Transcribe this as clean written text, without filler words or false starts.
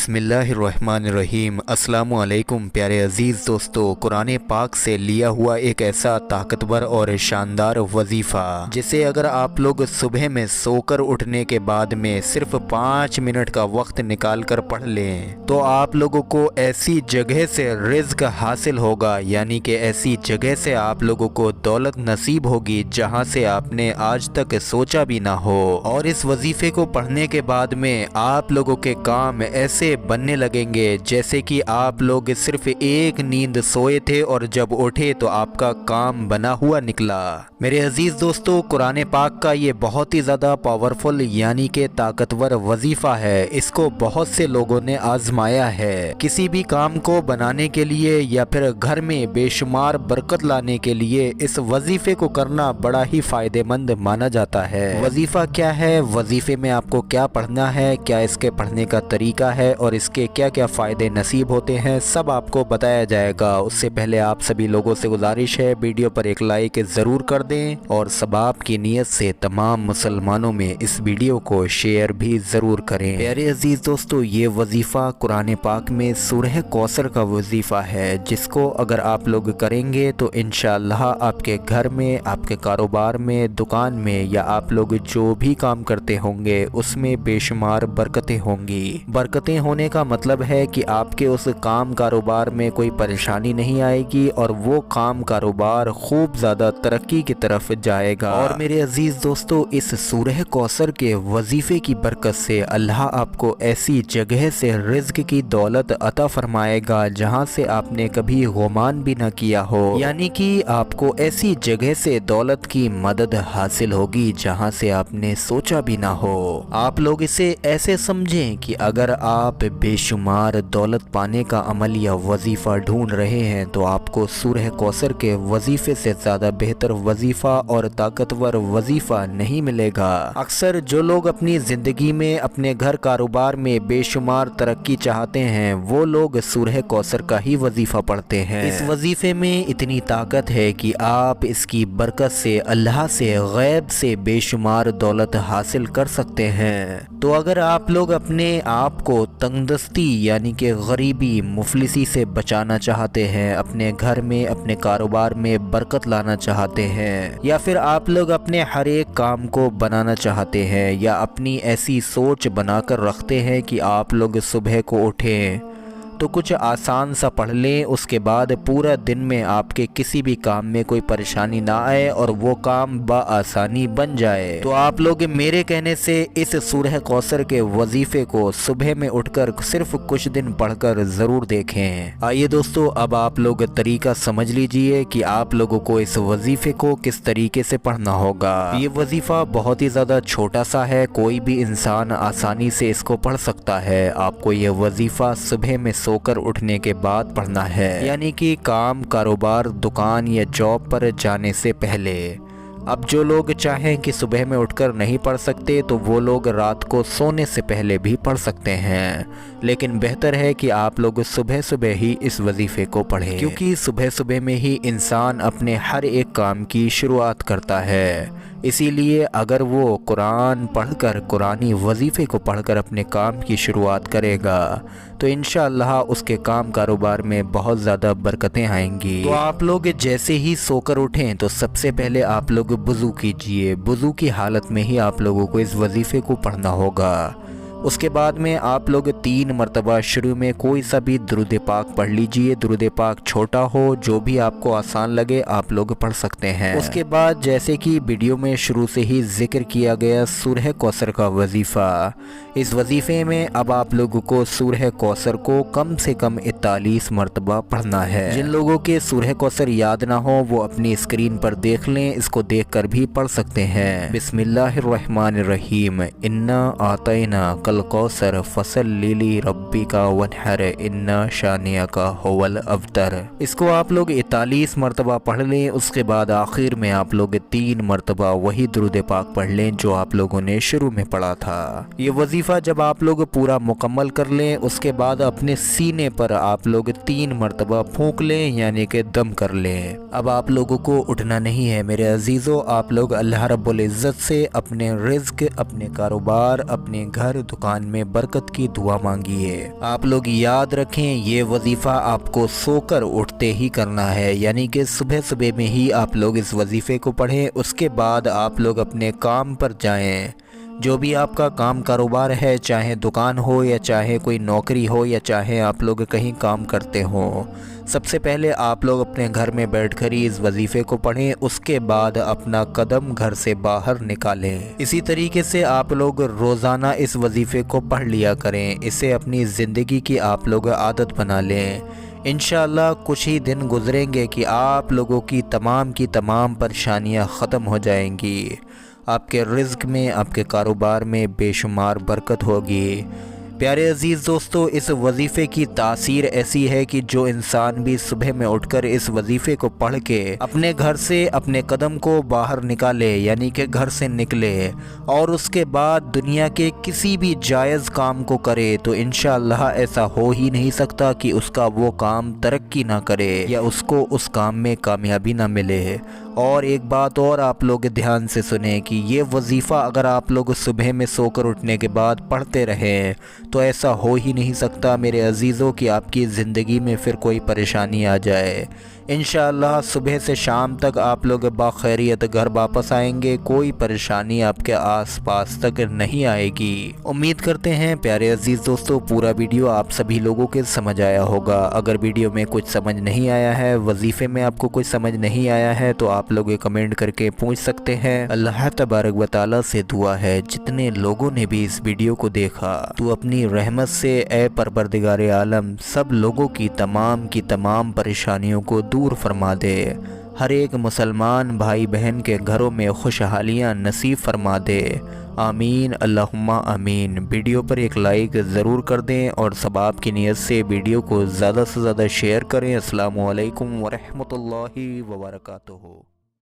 बिस्मिल्लाहिर्रहमानिर्रहीम। अस्सलामु अलैकुम प्यारे अज़ीज़ दोस्तों, कुरान पाक से लिया हुआ एक ऐसा ताकतवर और शानदार वजीफ़ा जिसे अगर आप लोग सुबह में सोकर उठने के बाद में सिर्फ 5 मिनट का वक्त निकाल कर पढ़ लें तो आप लोगों को ऐसी जगह से रिज़्क हासिल होगा, यानी कि ऐसी जगह से आप लोगों को दौलत नसीब होगी जहां से आपने आज तक सोचा भी ना हो। और इस वजीफ़े को पढ़ने के बाद में आप लोगों के काम ऐसे बनने लगेंगे जैसे कि आप लोग सिर्फ एक नींद सोए थे और जब उठे तो आपका काम बना हुआ निकला। मेरे अजीज दोस्तों, कुरान पाक का ये बहुत ही ज़्यादा पावरफुल यानी कि ताकतवर वजीफ़ा है। इसको बहुत से लोगों ने आजमाया है। किसी भी काम को बनाने के लिए या फिर घर में बेशुमार बरकत लाने के लिए इस वजीफ़े को करना बड़ा ही फ़ायदेमंद माना जाता है। वजीफ़ा क्या है, वजीफ़े में आपको क्या पढ़ना है, क्या इसके पढ़ने का तरीका है और इसके क्या क्या फ़ायदे नसीब होते हैं, सब आपको बताया जाएगा। उससे पहले आप सभी लोगों से गुजारिश है वीडियो पर एक लाइक ज़रूर कर दें और सबाब की नीयत से तमाम मुसलमानों में इस वीडियो को शेयर भी ज़रूर करें। प्यारे अजीज़ दोस्तों, ये वजीफ़ा कुरान पाक में सूरह कौसर का वजीफ़ा है, जिसको अगर आप लोग करेंगे तो इंशाअल्लाह आपके घर में, आपके कारोबार में, दुकान में या आप लोग जो भी काम करते होंगे उसमें बेशुमार बरकतें होंगी। बरकतें होने का मतलब है कि आपके उस काम कारोबार में कोई परेशानी नहीं आएगी और वो काम कारोबार खूब ज़्यादा तरक्की की तरफ जाएगा। और मेरे अजीज़ दोस्तों, इस सूरह कौसर के वजीफ़े की बरकत से अल्लाह आपको ऐसी जगह से रिज़्क की दौलत अता फरमाएगा जहां से आपने कभी गुमान भी न किया हो, यानी कि आपको ऐसी जगह से दौलत की मदद हासिल होगी जहां से आपने सोचा भी ना हो। आप लोग इसे ऐसे समझें कि अगर आप बेशुमार दौलत पाने का अमल या वजीफ़ा ढूंढ रहे हैं तो आपको सूरह कौसर के वजीफ़े से ज़्यादा बेहतर वजीफ़ा और ताकतवर वजीफ़ा नहीं मिलेगा। अक्सर जो लोग अपनी ज़िंदगी में, अपने घर कारोबार में बेशुमार तरक्की चाहते हैं वो लोग सूरह कौसर का ही वजीफ़ा पढ़ते हैं। इस वजीफ़े में इतनी ताकत है कि आप इसकी बरकत से अल्लाह से गैब से बेशुमार दौलत हासिल कर सकते हैं। तो अगर आप लोग अपने आप को तंगदस्ती यानी कि गरीबी, मुफलिसी से बचाना चाहते हैं, अपने घर में, अपने कारोबार में बरकत लाना चाहते हैं, या फिर आप लोग अपने हर एक काम को बनाना चाहते हैं, या अपनी ऐसी सोच बनाकर रखते हैं कि आप लोग सुबह को उठें तो कुछ आसान सा पढ़ लें, उसके बाद पूरा दिन में आपके किसी भी काम में कोई परेशानी ना आए और वो काम बआसानी बन जाए, तो आप लोग मेरे कहने से इस सूरह कौसर के वजीफ़े को सुबह में उठकर सिर्फ कुछ दिन पढ़कर ज़रूर देखें। आइए दोस्तों, अब आप लोग तरीका समझ लीजिए कि आप लोगों को इस वजीफ़े को किस तरीके से पढ़ना होगा। ये वजीफ़ा बहुत ही ज़्यादा छोटा सा है, कोई भी इंसान आसानी से इसको पढ़ सकता है। आपको ये वजीफ़ा सुबह में सोकर उठने के बाद पढ़ना है, यानी कि काम, कारोबार, दुकान या जॉब पर जाने से पहले। अब जो लोग चाहें कि सुबह में उठकर नहीं पढ़ सकते तो वो लोग रात को सोने से पहले भी पढ़ सकते हैं, लेकिन बेहतर है कि आप लोग सुबह सुबह ही इस वजीफ़े को पढ़ें, क्योंकि सुबह सुबह में ही इंसान अपने हर एक काम की शुरुआत करता है। इसीलिए अगर वो कुरान पढ़कर, कुरानी वजीफ़े को पढ़कर अपने काम की शुरुआत करेगा तो इंशाअल्लाह उसके काम कारोबार में बहुत ज़्यादा बरकतें आएंगी। तो आप लोग जैसे ही सोकर उठें तो सबसे पहले आप लोग वज़ू कीजिए। वज़ू की हालत में ही आप लोगों को इस वजीफ़े को पढ़ना होगा। उसके बाद में आप लोग 3 मरतबा शुरू में कोई सा भी दुरूद पाक पढ़ लीजिए। दुरूद पाक छोटा हो, जो भी आपको आसान लगे आप लोग पढ़ सकते हैं। उसके बाद जैसे कि वीडियो में शुरू से ही जिक्र किया गया सूरह कौसर का वजीफ़ा, इस वजीफ़े में अब आप लोगों को सूरह कौसर को कम से कम 41 मरतबा पढ़ना है। जिन लोगों के सूरह कौसर याद ना हो वो अपनी स्क्रीन पर देख लें, इसको देख कर भी पढ़ सकते हैं। बिस्मिल्लाहिर्रहमानिर्रहीम। इन्ना आतैना कौसर फसल लीली रब्बी का वनहर इन्ना शानिया का होवल अवतर। इसको आप लोग 41 मरतबा पढ़ लें। उसके बाद आखिर में आप लोग 3 मरतबा वही दुरूद पाक पढ़ लें जो आप लोगों ने शुरू में पढ़ा था। ये वजीफ़ा जब आप लोग पूरा मुकम्मल कर लें उसके बाद अपने सीने पर आप लोग 3 मरतबा फूंक लें, यानी कि दम कर लें। अब आप लोगों को उठना नहीं है मेरे अजीज़ों, आप लोग अल्लाह रब्बुल इज़्ज़त से अपने रिज़्क, अपने कारोबार, अपने घर दुकान में बरकत की दुआ मांगिए। आप लोग याद रखें, ये वजीफ़ा आपको सोकर उठते ही करना है, यानी कि सुबह सुबह में ही आप लोग इस वजीफ़े को पढ़ें। उसके बाद आप लोग अपने काम पर जाएं। जो भी आपका काम कारोबार है, चाहे दुकान हो या चाहे कोई नौकरी हो या चाहे आप लोग कहीं काम करते हो, सबसे पहले आप लोग अपने घर में बैठकर ही इस वजीफ़े को पढ़ें। उसके बाद अपना कदम घर से बाहर निकालें। इसी तरीके से आप लोग रोज़ाना इस वजीफ़े को पढ़ लिया करें। इसे अपनी ज़िंदगी की आप लोग आदत बना लें। इंशाअल्लाह कुछ ही दिन गुजरेंगे कि आप लोगों की तमाम परेशानियां ख़त्म हो जाएंगी। आपके रिज़्क़ में, आपके कारोबार में बेशुमार बरकत होगी। प्यारे अजीज़ दोस्तों, इस वजीफ़े की तासीर ऐसी है कि जो इंसान भी सुबह में उठकर इस वजीफ़े को पढ़ के अपने घर से अपने कदम को बाहर निकाले, यानी कि घर से निकले, और उसके बाद दुनिया के किसी भी जायज़ काम को करे, तो इंशाअल्लाह ऐसा हो ही नहीं सकता कि उसका वो काम तरक्की ना करे या उसको उस काम में कामयाबी ना मिले। और एक बात और आप लोग ध्यान से सुने कि ये वजीफ़ा अगर आप लोग सुबह में सोकर उठने के बाद पढ़ते रहें तो ऐसा हो ही नहीं सकता मेरे अजीज़ों कि आपकी ज़िंदगी में फिर कोई परेशानी आ जाए। इंशाअल्लाह सुबह से शाम तक आप लोग बाखैरियत घर वापस आएंगे, कोई परेशानी आपके आसपास तक नहीं आएगी। उम्मीद करते हैं प्यारे अजीज़ दोस्तों पूरा वीडियो आप सभी लोगों के समझ आया होगा। अगर वीडियो में कुछ समझ नहीं आया है, वजीफ़े में आपको कुछ समझ नहीं आया है, तो आप लोग कमेंट करके पूछ सकते हैं। अल्लाह तबारक व तआला से दुआ है जितने लोगों ने भी इस वीडियो को देखा, तो अपनी रहमत से ए परवरदिगार आलम सब लोगों की तमाम परेशानियों को दूर फरमा दे। हर एक मुसलमान भाई बहन के घरों में खुशहालियाँ नसीब फरमा दे। आमीन अल्लाहुम्मा आमीन। वीडियो पर एक लाइक ज़रूर कर दें और सवाब की नीयत से वीडियो को ज़्यादा से ज़्यादा शेयर करें। अस्सलामु अलैकुम व रहमतुल्लाहि व बरकातुहू।